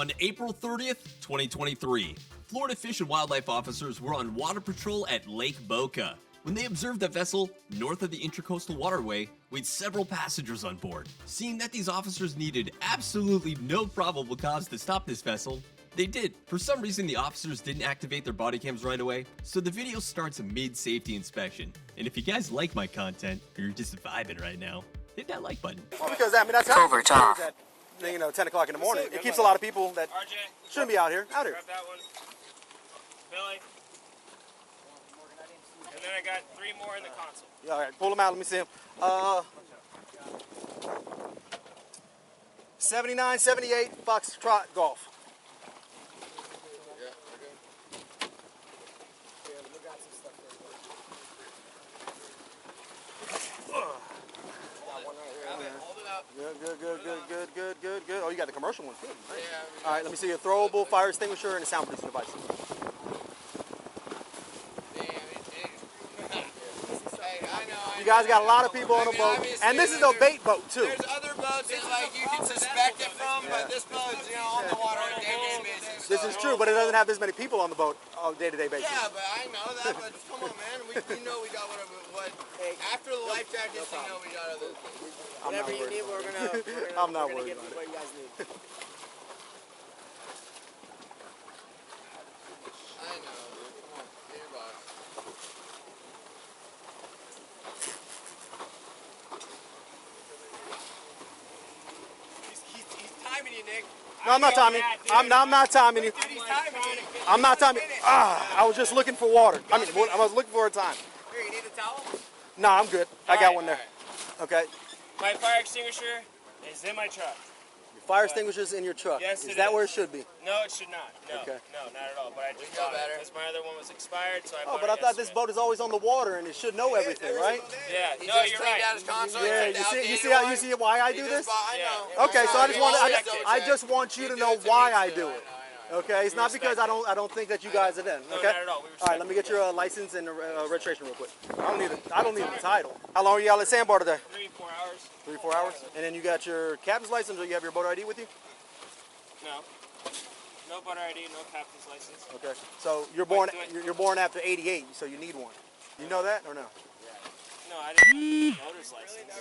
On April 30th, 2023, Florida Fish and Wildlife officers were on water patrol at Lake Boca when they observed a vessel north of the Intracoastal Waterway with several passengers on board. Seeing that these officers needed absolutely no probable cause to stop this vessel, they did. For some reason, the officers didn't activate their body cams right away, so the video starts a mid-safety inspection. And if you guys like my content, or you're just vibing right now, hit that like button. Well, because I mean that's how it's at, 10 o'clock in the morning. It keeps a lot of people that shouldn't be out here. Grab that one. Billy. And then I got 3 more in the console. Yeah, all right, pull them out. Let me see them. 79, 78, Foxtrot Golf. Good. Oh, you got the commercial one too. Nice. Yeah. All right, let me see a throwable fire extinguisher and a sound producing device. You guys got a lot of people on the boat, and this is a bait boat too. There's other boats that like you can suspect it from, but this boat's on the water on a day-to-day basis. This is true, but it doesn't have this many people on the boat on a day-to-day basis. Yeah, but I know that. But come on, man, we know we got what after the life jackets, we know we got other. Whatever you need, we're gonna I'm not we're worried gonna about give you what you guys need. I know, dude. Come on, get your box. He's timing you, Nick. No, I'm not timing. I'm not timing you. He's timing you. I'm not timing. I was just looking for water. I was looking for a time. Here, you need a towel? No, I'm good. I got one there. Okay. My fire extinguisher is in my truck. Your fire extinguisher's in your truck. Yes, Is that where it should be? No, it should not. No, Okay. no, not at all. But I just know bought it better. because my other one was expired, so I bought Oh, but I it thought this yesterday. boat is always on the water and it should know everything, right? Yeah, He no, just you're cleaned right. out his console. Yeah, you see why I do this? I Yeah. know. Okay, so I Know. just want you to know why I do it. Okay, it's not because I don't think that you guys are then. No, Okay. not at all. We All right, let me get your license and registration real quick. I don't need the title. How long are y'all at Sandbar today? 3-4 hours. 3-4 hours. And then you got your captain's license, or you have your boat ID with you? No. No boat ID, no captain's license. Okay. So you're born after '88, so you need one. You know that or no? No, I didn't have a boater's license.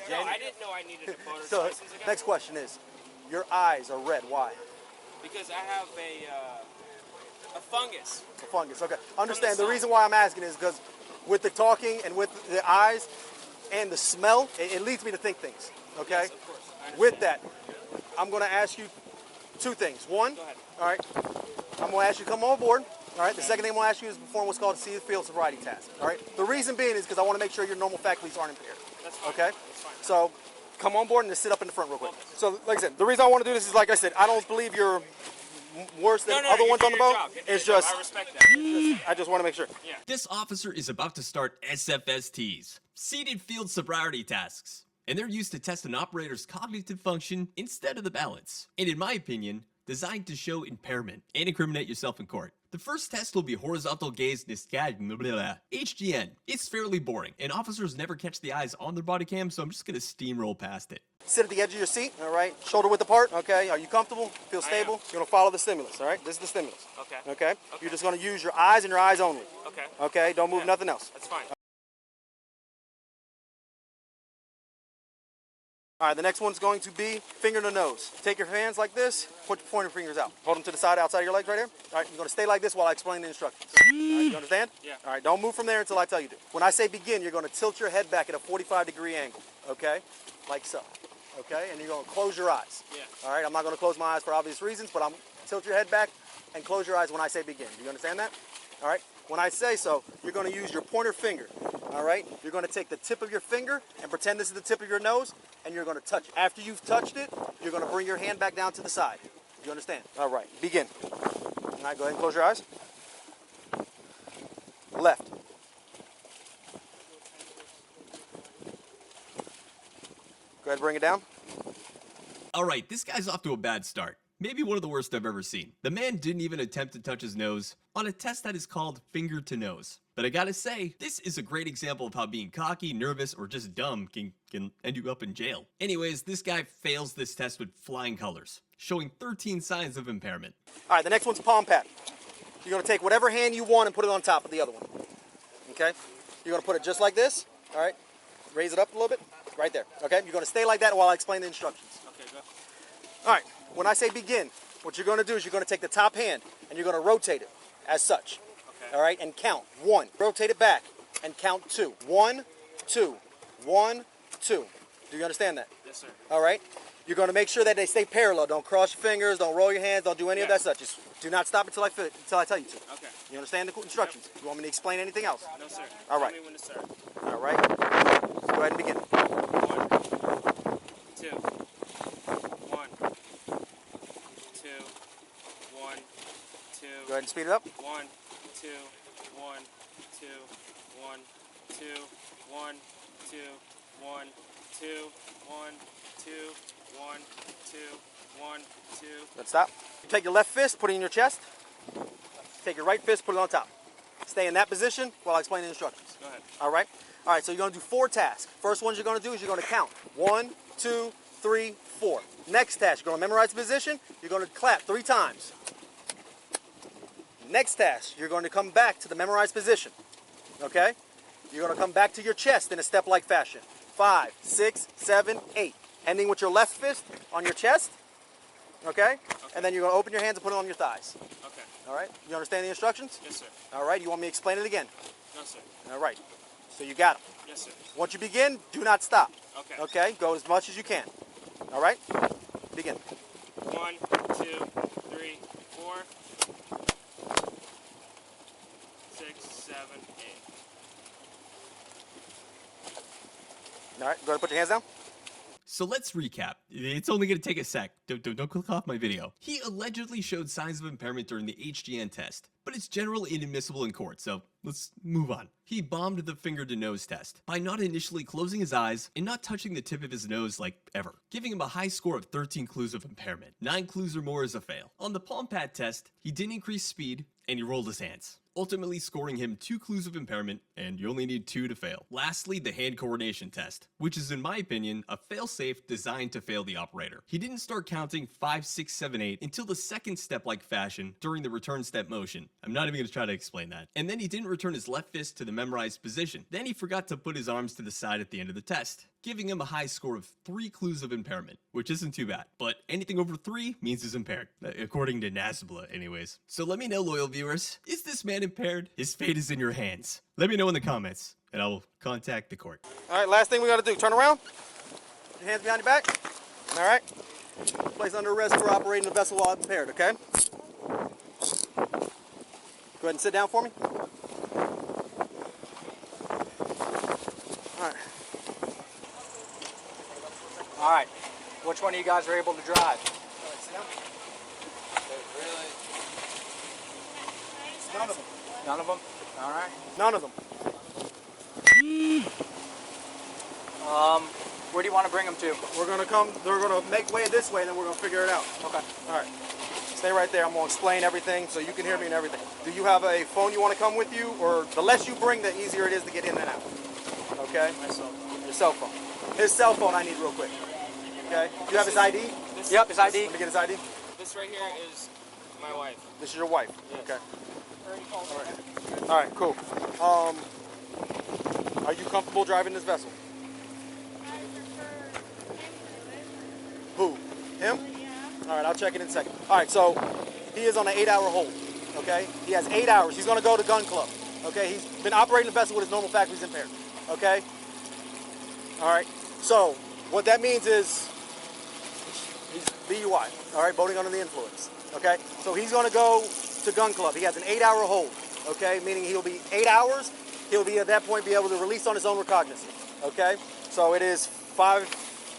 No, I didn't know I needed a boater's So license again. next question is, your eyes are red. Why? Because I have a fungus. A fungus. Okay. Understand. The reason why I'm asking is because with the talking and with the eyes and the smell, it leads me to think things. Okay. Yes, of course. I understand. With that, I'm going to ask you 2 things. One, Go ahead. all right, I'm going to ask you to come on board. All right. The second thing I'm going to ask you is perform what's called a Seated Sobriety task. All right. The reason being is because I want to make sure your normal faculties aren't impaired. That's fine. Okay. That's fine. So come on board and just sit up in the front real quick. So like I said, the reason I want to do this is, like I said, I don't believe you're worse than No, other you ones do on the your boat. job. You do It's your job. just, I respect that. I just want to make sure. Yeah. This officer is about to start SFSTs, Seated Field Sobriety Tasks, and they're used to test an operator's cognitive function instead of the balance, and in my opinion, designed to show impairment and incriminate yourself in court. The first test will be Horizontal Gaze Nystagmus, HGN. It's fairly boring, and officers never catch the eyes on their body cam, so I'm just gonna steamroll past it. Sit at the edge of your seat, all right? Shoulder width apart, okay? Are you comfortable? Feel stable? You're gonna follow the stimulus, all right? This is the stimulus. Okay. Okay? You're just gonna use your eyes and your eyes only. Okay. Okay? Don't move nothing else. That's fine. All right, the next one's going to be finger to nose. Take your hands like this, put your pointer fingers out. Hold them to the side, outside of your legs right here. All right, you're gonna stay like this while I explain the instructions. All right, you understand? Yeah. All right, don't move from there until I tell you to. When I say begin, you're gonna tilt your head back at a 45-degree angle, okay? Like so, okay? And you're gonna close your eyes. Yeah. All right, I'm not gonna close my eyes for obvious reasons, but I'm tilt your head back and close your eyes when I say begin. Do you understand that? All right, when I say so, you're gonna use your pointer finger. All right, you're gonna take the tip of your finger and pretend this is the tip of your nose, and you're gonna touch it. After you've touched it, you're gonna bring your hand back down to the side. Do you understand? All right, begin. All right, go ahead and close your eyes. Left. Go ahead and bring it down. Alright, this guy's off to a bad start. maybe one of the worst I've ever seen. The man didn't even attempt to touch his nose on a test that is called finger to nose. But I gotta say, this is a great example of how being cocky, nervous, or just dumb can end you up in jail. Anyways, this guy fails this test with flying colors, showing 13 signs of impairment. All right, the next one's palm pat. You're gonna take whatever hand you want and put it on top of the other one. Okay? You're gonna put it just like this. All right? Raise it up a little bit. Right there. Okay? You're gonna stay like that while I explain the instructions. Okay, go. All right, when I say begin, what you're going to do is you're going to take the top hand and you're going to rotate it as such. Okay. All right, and count. 1. Rotate it back and count 2. 1, 2, 1, 2. Do you understand that? Yes, sir. All right. You're going to make sure that they stay parallel. Don't cross your fingers. Don't roll your hands. Don't do any of that stuff. Just do not stop until I tell you to. Okay. You understand the instructions? You want me to explain anything else? No, sir. All right. Tell me when to start. All right. Go ahead and begin. 1, 2, 1, 2, 1, 2. Go ahead and speed it up. 1, 2, 1, 2, 1, 2, 1, 2, 1, 2, 1, 2, 1, 2, 1, 2. Let's stop. You take your left fist, put it in your chest. Take your right fist, put it on top. Stay in that position while I explain the instructions. Go ahead. All right? All right, so you're going to do 4 tasks. First ones you're going to do is you're going to count. 1, 2, 3, 4. Next task, you're going to memorize the position. You're going to clap 3 times. Next task, you're going to come back to the memorized position. Okay? You're going to come back to your chest in a step-like fashion. 5, 6, 7, 8. Ending with your left fist on your chest. Okay? And then you're going to open your hands and put it on your thighs. Okay. All right? You understand the instructions? Yes, sir. All right, you want me to explain it again? No, sir. All right. So you got them. Yes, sir. Once you begin, do not stop. Okay. Okay? Go as much as you can. All right? Begin. 1, 2, 3, 4, 6, 7, 8. All right, go ahead and put your hands down. So let's recap. It's only going to take a sec. Don't click off my video. He allegedly showed signs of impairment during the HGN test, but it's generally inadmissible in court, so let's move on. He bombed the finger to nose test by not initially closing his eyes and not touching the tip of his nose like ever, giving him a high score of 13 clues of impairment. 9 clues or more is a fail. On the palm pat test, he didn't increase speed and he rolled his hands, ultimately scoring him 2 clues of impairment, and you only need 2 to fail. Lastly, the hand coordination test, which is in my opinion a failsafe designed to fail the operator. He didn't start counting 5, 6, 7, 8 until the second step-like fashion during the return step motion. I'm not even going to try to explain that. And then he didn't return his left fist to the memorized position. Then he forgot to put his arms to the side at the end of the test, giving him a high score of 3 clues of impairment, which isn't too bad. But anything over 3 means he's impaired, according to NASBLA anyways. So let me know, loyal viewers, is this man impaired? His fate is in your hands. Let me know in the comments, and I will contact the court. All right, last thing we got to do, turn around. Put your hands behind your back. All right. Place under arrest for operating the vessel while impaired, okay? Go ahead and sit down for me. All right. All right. Which one of you guys are able to drive? Sit down. Really? None of them. None of them? All right. None of them. Where do you want to bring them to? We're going to come, they're going to make way this way, and then we're going to figure it out. Okay. All right. Stay right there. I'm going to explain everything so you can hear me and everything. Do you have a phone you want to come with you? Or the less you bring, the easier it is to get in and out. Okay? My cell phone. Your cell phone. His cell phone I need real quick. Okay? Do you have his ID? Yep, his ID. Let me get his ID. This right here is my wife. This is your wife. Yes. Okay. All right, cool. Are you comfortable driving this vessel? Who? Him? All right, I'll check it in a second. All right, so he is on an 8-hour hold, okay? He has 8 hours. He's going to go to gun club, okay? He's been operating the vessel with his normal faculties impaired, okay? All right, so what that means is he's DUI, all right, boating under the influence, okay? So he's going to go to gun club. He has an 8-hour hold, okay? Meaning he'll be 8 hours. He'll be at that point be able to release on his own recognizance, okay? So it is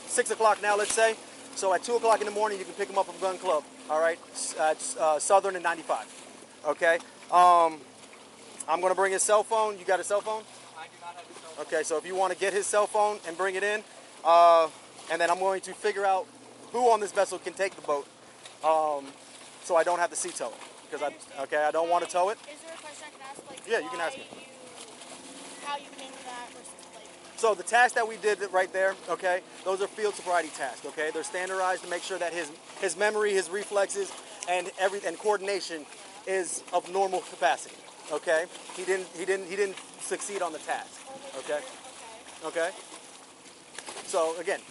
6 o'clock now, let's say. So at 2 o'clock in the morning, you can pick him up from Gun Club, all right, at Southern and 95, okay? I'm going to bring his cell phone. You got his cell phone? I do not have his cell phone. Okay, so if you want to get his cell phone and bring it in, and then I'm going to figure out who on this vessel can take the boat, so I don't have to sea tow it. Because I don't want to tow it. Is there a question I can ask? Like, Yeah, you can ask me. How you came to that versus like. So the tasks that we did right there, okay, those are field sobriety tasks, okay? They're standardized to make sure that his memory, his reflexes, and coordination is of normal capacity, okay? He didn't succeed on the task, okay? Okay. So again,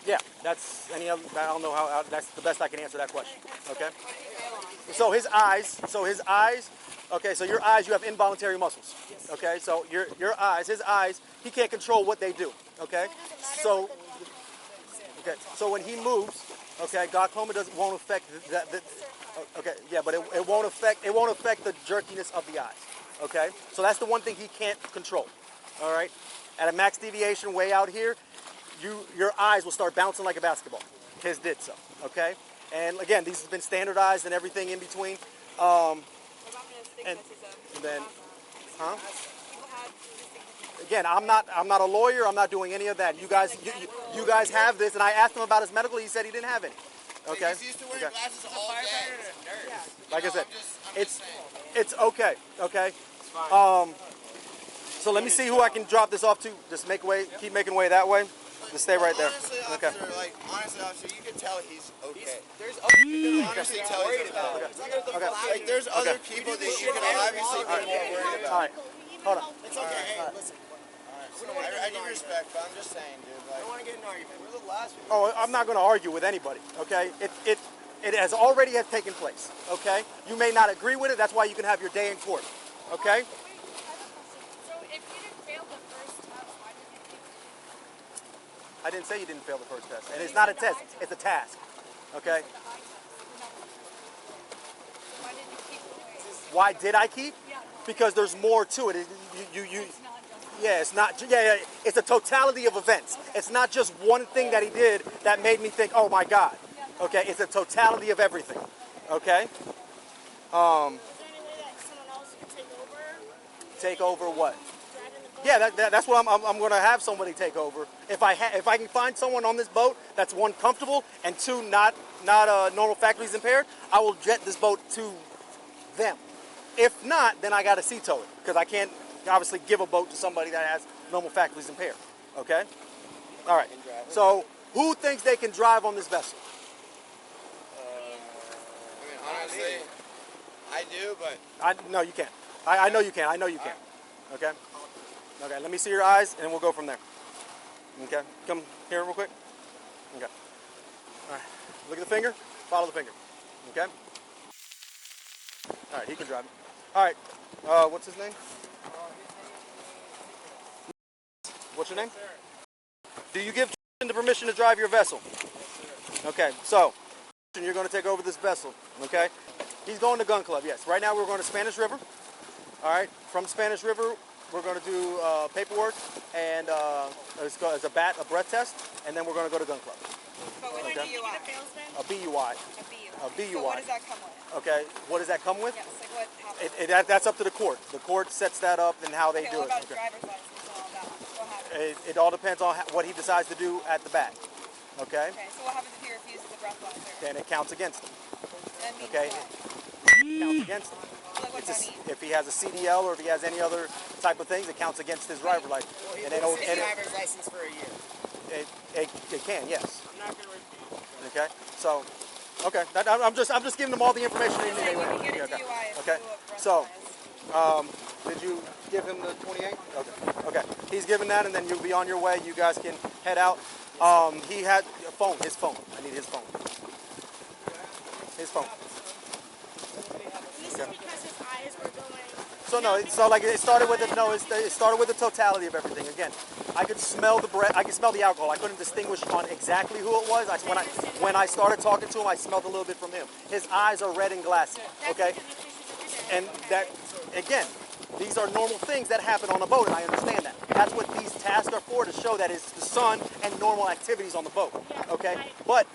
yeah, that's I don't know how that's the best I can answer that question, okay? So his eyes, okay, so your eyes, you have involuntary muscles, okay? So your eyes, his eyes, he can't control what they do, okay? So when he moves, okay, glaucoma won't affect okay, yeah, but it won't affect the jerkiness of the eyes, okay? So that's the one thing he can't control, all right? At a max deviation way out here, your eyes will start bouncing like a basketball. His did so, okay? And again, these have been standardized and everything in between. And then, huh? Again, I'm not a lawyer. I'm not doing any of that. You guys have this, and I asked him about his medical. He said he didn't have any. Okay. He's used to wearing glasses all day. Like I said, it's okay. Okay. So let me see who I can drop this off to. Just keep making way that way. Just stay right there. Honestly, Okay. officer, you can tell he's okay. There's You can honestly tell he's okay. Like, there's other people that you can obviously be more worried about. All right. Hold on. It's okay. Hey, listen. I give you respect, but I'm just saying, dude. Like, I don't want to get in an argument. We're the last people. Oh, I'm not going to argue with anybody. Okay. It has already taken place. Okay. You may not agree with it. That's why you can have your day in court. Okay. So if you didn't fail the first test, why didn't you keep it? I didn't say you didn't fail the first test. And it's not a test. It's a task. Okay. Why didn't you keep it? Why did I keep? Because there's more to it. Yeah, it's not. Yeah, it's a totality of events. It's not just one thing that he did that made me think, oh my God. Okay, it's a totality of everything. Okay. Is there any way that someone else could take over? Take over what? Driving the boat? Yeah, that's what I'm going to have somebody take over. If I can find someone on this boat that's one comfortable and two not normal faculties impaired, I will jet this boat to them. If not, then I got to sea tow it because I can't obviously give a boat to somebody that has normal faculties impaired. Okay. All right. So who thinks they can drive on this vessel? Honestly, I do, but No, you can't. I know you can. I know you can. Okay. Okay. Let me see your eyes, and we'll go from there. Okay. Come here real quick. Okay. All right. Look at the finger. Follow the finger. Okay. All right. He can drive it. All right. What's his name? What's your name? Do you give the permission to drive your vessel? Okay. So you're going to take over this vessel. Okay. He's going to gun club. Yes. Right now we're going to Spanish River. All right. From Spanish River, we're going to do paperwork and it's a breath test, and then we're going to go to gun club. But with Okay. a DUI. A BUI. A BUI. So what does that come with? Okay. What does that come with? Yes, like what happens? That's up to the court. The court sets that up and how they Okay, do what about it. Okay. driver's license and all that? What happens? It all depends on what he decides to do at the back. Okay. Okay, so what happens if he refuses the breathalyzer? Then it counts against him. That means Okay. what? It counts against him. Like, what's that mean? If he has a CDL or if he has any other type of things, it counts against his driver license. And they don't. driver's license for a year. It can, yes. I'm not going to refuse. Okay. So, okay. I'm just giving them all the information they So need. you can get a Okay. DUI if Okay. you So, breathalyze. did you give him the 28? Okay. Okay. He's given that, and then you'll be on your way. You guys can head out. He had a phone. His phone. I need his phone. His phone. This is because his eyes were going. So no, it started with it started with the totality of everything. Again, I could smell the breath. I could smell the alcohol. I couldn't distinguish on exactly who it was. When I started talking to him, I smelled a little bit from him. His eyes are red and glassy. Okay, and that again, these are normal things that happen on a boat, and I understand that. That's what these tasks are for, to show that it's the sun and normal activities on the boat. Okay, but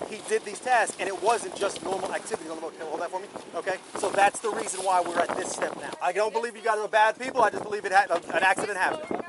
he did these tasks, and it wasn't just normal activities on the boat. Can you hold that for me? Okay? So that's the reason why we're at this step now. I don't believe you guys are bad people. I just believe an accident happened.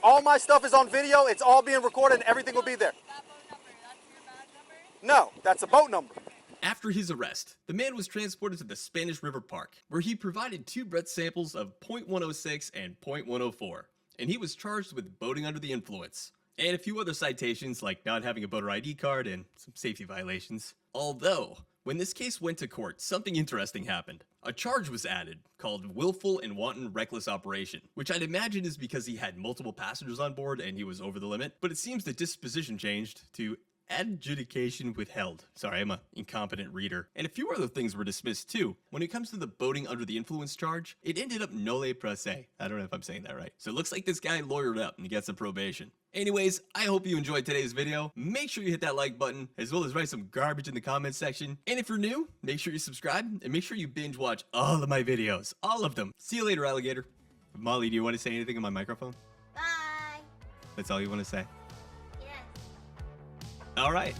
All my stuff is on video. It's all being recorded and everything will be there. That boat number, that's your badge number? No, that's a boat number. After his arrest, the man was transported to the Spanish River Park, where he provided 2 breath samples of .106 and .104, and he was charged with boating under the influence, and a few other citations like not having a voter ID card and some safety violations. Although, when this case went to court, something interesting happened. A charge was added called willful and wanton reckless operation, which I'd imagine is because he had multiple passengers on board and he was over the limit, but it seems the disposition changed to adjudication withheld. Sorry, I'm an incompetent reader. And a few other things were dismissed too. When it comes to the boating under the influence charge, it ended up nolle prosse. I don't know if I'm saying that right. So it looks like this guy lawyered up and he got some probation. Anyways, I hope you enjoyed today's video. Make sure you hit that like button, as well as write some garbage in the comments section. And if you're new, make sure you subscribe, and make sure you binge watch all of my videos. All of them. See you later, alligator. Molly, do you want to say anything in my microphone? Bye. That's all you want to say? Yes. All right.